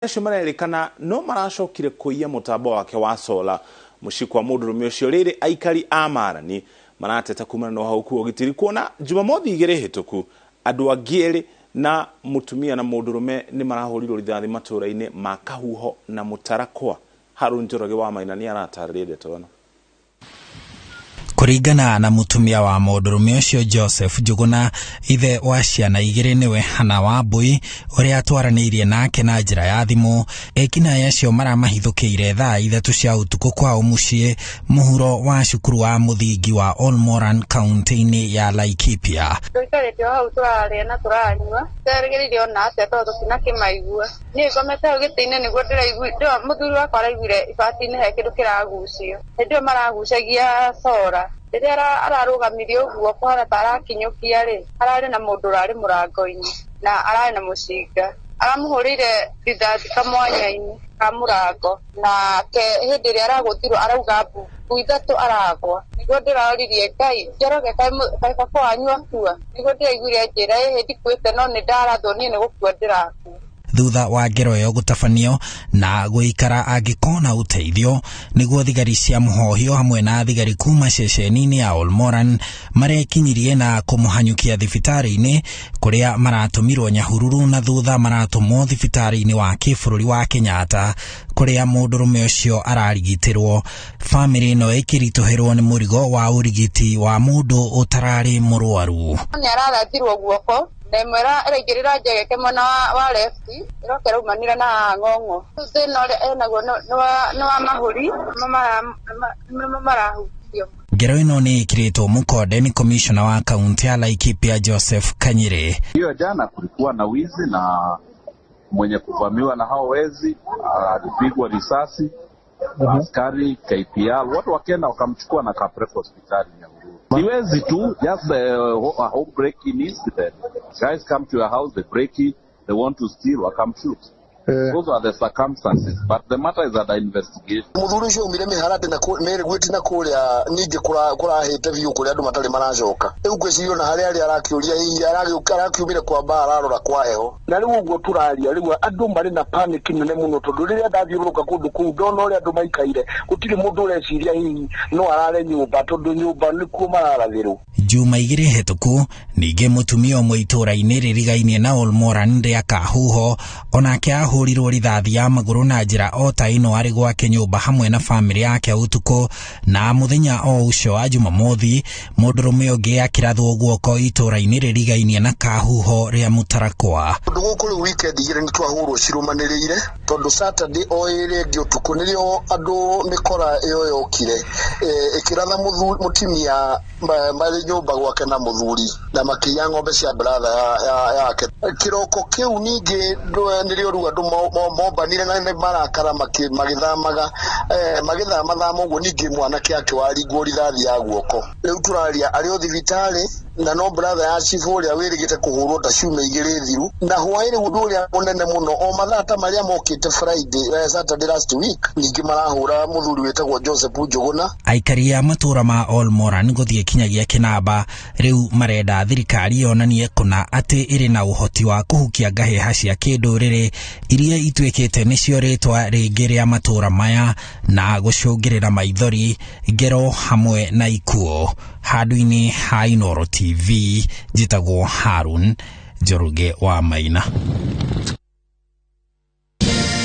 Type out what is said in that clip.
Acio marerikana no maracokire kuiya mutambo wake wa sola mushiko wa mudurume ucio riri aikari amarani marateta kumana no hau kuo gitiri kuona Jumamothi igere hituku andu angieri na mutumia na mudurume ni marahurirwo rithathi matura-ini ma Kahuho na Mutarakwa. Harun Njoroge wa Maina ni aratarire tono. Kuringana na mutumia wa mudurume ucio Joseph Njuguna, ithe wa ciana igiri niwe Hana Wambui uria atwaranirie nake na njira ya thimu. Ekina yacio maramahithukire thaa ithatu cia utuku kwa mucii muhuro wa cukuru wa muthingi wa Olmoran kaunti-ini ya Laikipia. Tuikarite hau turare na turanyua terigiririo na ate todo tunakimaigua ni komete gitine niguo ndiraigua muthuri wakwa araiguire ibati-ini he kindu kiragucio ndio maragucagia sora rĩrĩa ararũgamirie ũguo kora tarakinyũkia rĩ ararĩ na mũndũ urarĩ mũrango-inĩ na ararĩ na mũcinga aramuhũrĩire rithathi kamwanya-inĩ ka mũrango na ke hĩndĩ ĩrĩa aragũthirwo arauga mbu ithatũ aragwa nĩguo ndĩroririe Ngai Njoroge kaĩ baba wanyu akua nĩguo ndĩraiguire njĩra ĩhĩ ndikuĩte no nĩ ndarathwo niĩ nĩ gũkua ndĩrakua. Thutha wa ngero yo gutafanio na guikara angikona uteithio niguo thigari cia muhohio hamwe na thigari kuma ceceni-ini ya Olmoran marekinyirie na kumuhanyukia thibitari-ini kuria maratumirwo Nyahururu na thutha maratumwo thibitari-ini wa kĩbũrũri wa Kenyatta kuria mudurume ucio ararigitirwo. Family no ikirituhirwo ni murigo wa urigiti wa mundu utarari murwaru. Ni ararathirwo guoko nemera eregerera njegeke mwana wa lefti irokera umanira na ng'ong'o thina uria enaguo no wa mahuri marahutio. Ngero ino ni ikiritwo mukonde ni commissioner wa kaunti ya Laikipia Joseph Kanyire. Hiyo jana kulikuwa na wizi na mwenye kuvamiwa na hao wezi alipigwa risasi. Askari KPR watu wakenda wakamchukua na kapeleka hospitali ya ni wezi tu, just a home breaking incident. Guys come to your house, they break it, they want to steal or come shoot. Those are the circumstances, but the matter is under investigation. Muthuri ucio umire miharate na mere gwiti na kuria ninge kurahite biu kuria andu matari maracoka riu gwicirio na haria ari arakiuria hihi arakiumire kwa bara ararora kwa heho na riu uguo turaria riu andu mari na panic nene muno tondu riria ndathiuruka kundu kuu ndona uria andu maikaire gutiri mundu ureciria hihi no arare nyumba tondu nyumba nikuo mararathirwo. Juma igiri hituku ninge mutumia umwe itura-ini ririgainie na Olmoran ria Kahuho onake ahurirwo rithathi ya maguru na njira o ta ino ari gwake nyumba hamwe na family yake utuku na muthenya o ucio wa Jumamothi mudurume ungi akirathwo guoko itura-ini ririgainie na Kahuho ria Mutarakwa. Undu guku ri weekend igiri ni twahurwo cirumaniriire tondu Saturday o iri ngi utuku nirio andu mikora iyo yokire ikiratha mutimia mari nyumba gwake na muthuri na makiya ng'ombe cia brother yake kiroko kiu ningi nirio ruga andu mombanire na marakara magithamaga magithama uguo ningi mwanake yake waringwo rithathi ya guoko riu turaria ari o thibitari na no brother ya chifu uria wirigite kuhurwo ta ciumia igiri thiru na hwairi undu uria munene muno o mathata maria mokite Friday Saturday last week ningi marahura muthuri wetagwo Joseph Njuguna. Aikari a matura ma Olmoran guthie kinyagia kinamba riu marenda thirikari yonanie kuna ati iri na uhoti wa kuhukia ngaheha cia kindurire iria itwikite nicio ritwa ringi ria matura maya na gucungirira maithori ngero hamwe na ikuo. Handu-ini ha Inooro TV njitagwo Harun Njoroge wa Maina.